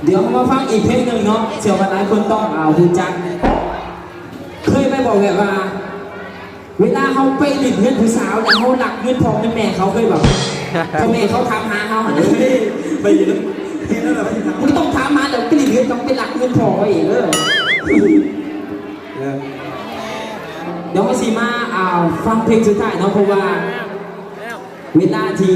เดี๋ยวมาฟังอีกเพลงหนึ่งเนาะเชื่อว่าหลายคนต้องรู้จักเคยไปบอกแบบว่าเวลาเขาไปหลินเงินผู้สาวเนี่ยเขาหลักเงินทองเงินแม่เขาเคยแบบพ่อแม่เขาทำหาเขาไปอยู่ที่นั่นแหละมึงต้องทำมาเดี๋ยวไปหลินเงินต้องไปหลักเงินทองไว้เองเดี๋ยวมาซีมาฟังเพลงสุดท้ายเนาะเพราะว่าเวลาที่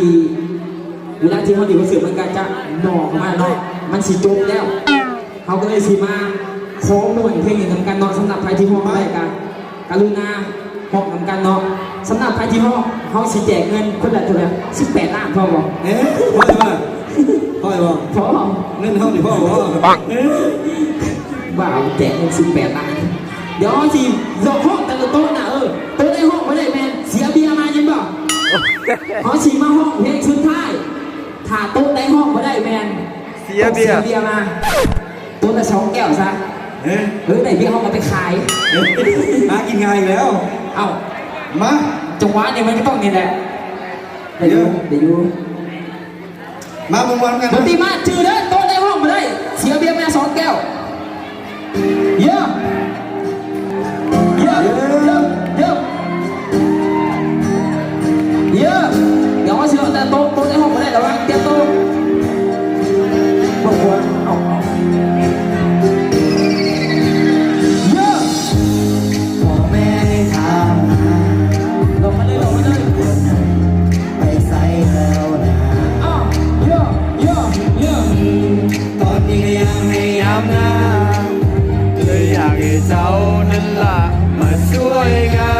เขาดีกว่าเสือมันก็จะหนอกมาเนาะมันสีจบแล้วเขาก็เลยซีมาขอหน่วยเพลงอย่างนำกันเนาะสำหรับใครที่ห้องได้กันกรุณาห้องนำกันเนาะสำหรับใครที่ห้องเขาสีแจกเงินคนละเท่าไหร่18 ล้านพอบอกพ่อใช่ป่ะพ่อใช่ป่ะพอเงินเท่าไหร่พ่อบอกว่าเอาแจกเงิน18 ล้านเดี๋ยวสิยกห้องแต่ละโต๊ะน่ะโต๊ะได้ห้องไม่ได้แมนเสียเบียร์มาจริงป่ะเขาฉีมาห้องเพลงชุดท้ายถ้าโต๊ะได้ห้องไม่ได้แมนเสียเบียร์มาโต๊ะละ2 แก้วซะได้เบียร์ห้องมาไปขายมากินง่ายแล้วเอ้ามาจังหวะเนี่ยมันก็ต้องนี่แหละเดี๋ยวมาบางวันกันดนตรีมาจืดเด้อโต๊ะได้ห้องมาได้เสียเบียร์มา2 แก้วเยอะเดี๋ยวว่าเชื่อแต่โต๊ะในห้องไม่ได้แต่ว่าเตรียมโต๊ะพวกควรเอาเยอะพ่อแม่ถามลงมาเลยไปใส่แล้วนะเยอะตอนนี้ก็ยังไม่ยามนะเลยอยากให้เจ้านั่นล่ะมาช่วยกัน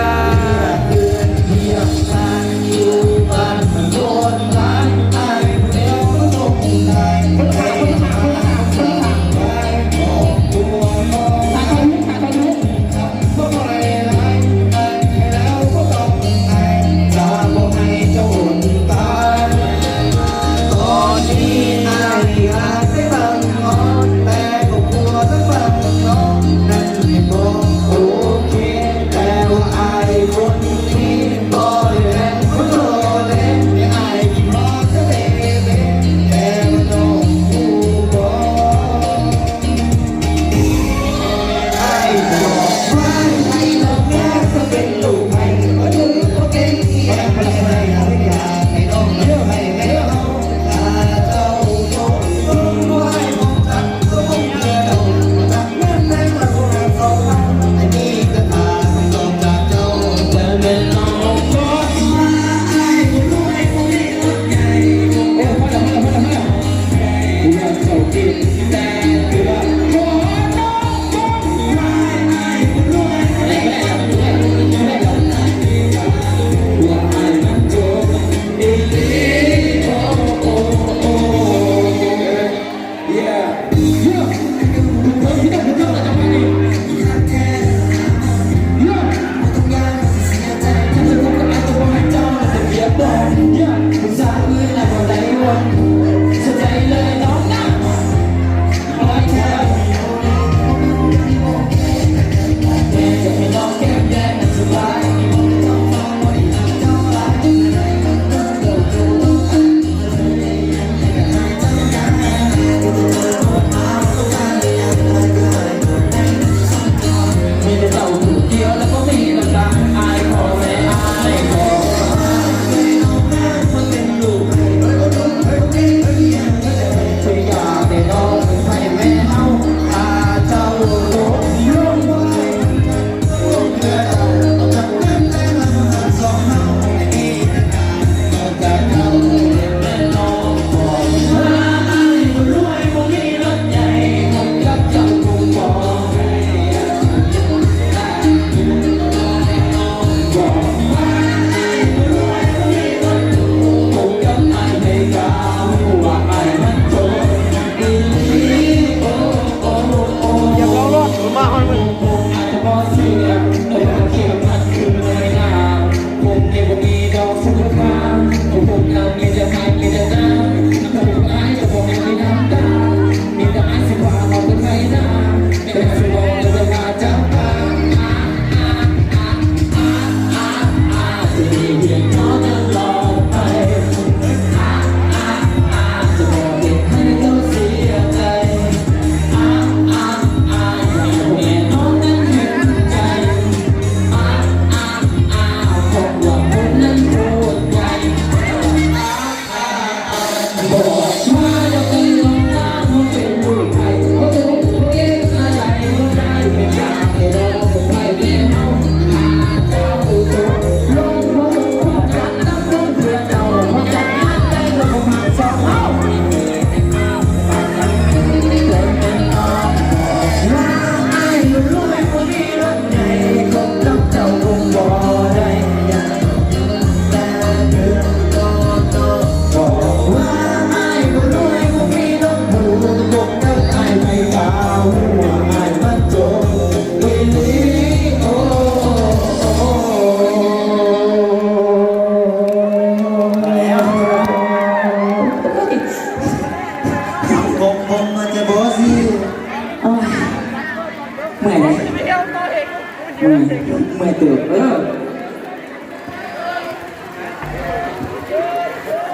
เมื่อยเติบ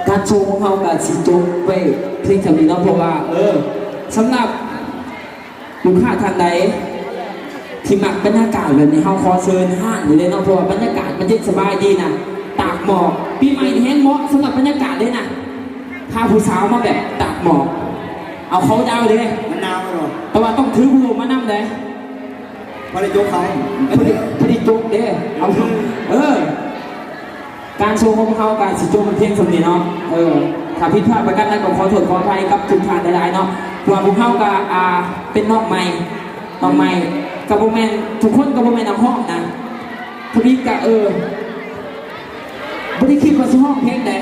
การโชว์ของเขากับสีจบไปเพลงแถวนี้เนาะเพราะว่าสำหรับลูกค้าท่านใดที่มักบรรยากาศแบบนี้เขาขอเชิญห้างอยู่เลยเนาะเพราะว่าบรรยากาศมันเย็นสบายดีนะตากหมอกปีใหม่แห้งเหมาะสำหรับบรรยากาศเลยนะพาผู้สาวมาแบบตากหมอกเอาเขาดาวเลย มันหนาวไหมหรอ แต่ว่าต้องถือผู้มานั่งเลย พอได้ยกเขา พอดีจุกเด้เอาการโชว์ของเขาการสิโจมันเพียงสำเนียงเนาะถ้าผิดพลาดประการใดก็ขอโทษขออภัยกับทุกท่านหลายๆเนาะเพราะว่าพวกเขาก็เป็นนอกใหม่กับโบแมนทุกคนกับโบแมนนำห้องนะพอดีก็ไม่ได้คิดว่าจะห้องเพลงใด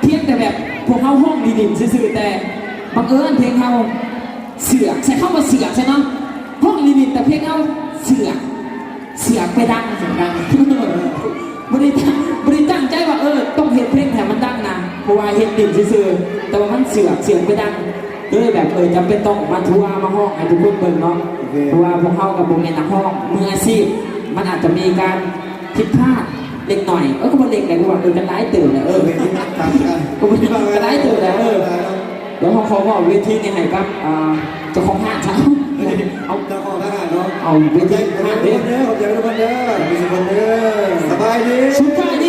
เพียงแต่แบบพวกเขาห้องดีๆซื่อๆแต่บังเอิญเพลงเขาเสือกใช้เข้ามาเสือกใช่เนาะห้องดีๆแต่เพลงเขาเสือกไปดังเหมือนกันบริตั้งใจว่าต้องเห็นเพลงแถมมันดังนะเพราะว่าเห็นดินซื่อๆแต่ว่ามันเสียงไปดังเลยแบบจำเป็นต้องมาทัวร์มาห้องให้ทุกคนเบิ่งเนาะเพราะว่าพวกเขากับโบแมนนักห้องมืออาชีพมันอาจจะมีการผิดพลาดเล็กหน่อยก็บ่เล็กแต่ว่ากันได้ตื่นนะก็บ่กันได้ตื่นนะแล้วเขาบอกเวทีนี่ให้กับเจ้าของห้างเขาเอาเจ้าของทหารเนาะ เอาเวทีห้างเด้ ขอบใจทุกคนเด้อมีสุขคนเด้อสบายดี สุดท้าย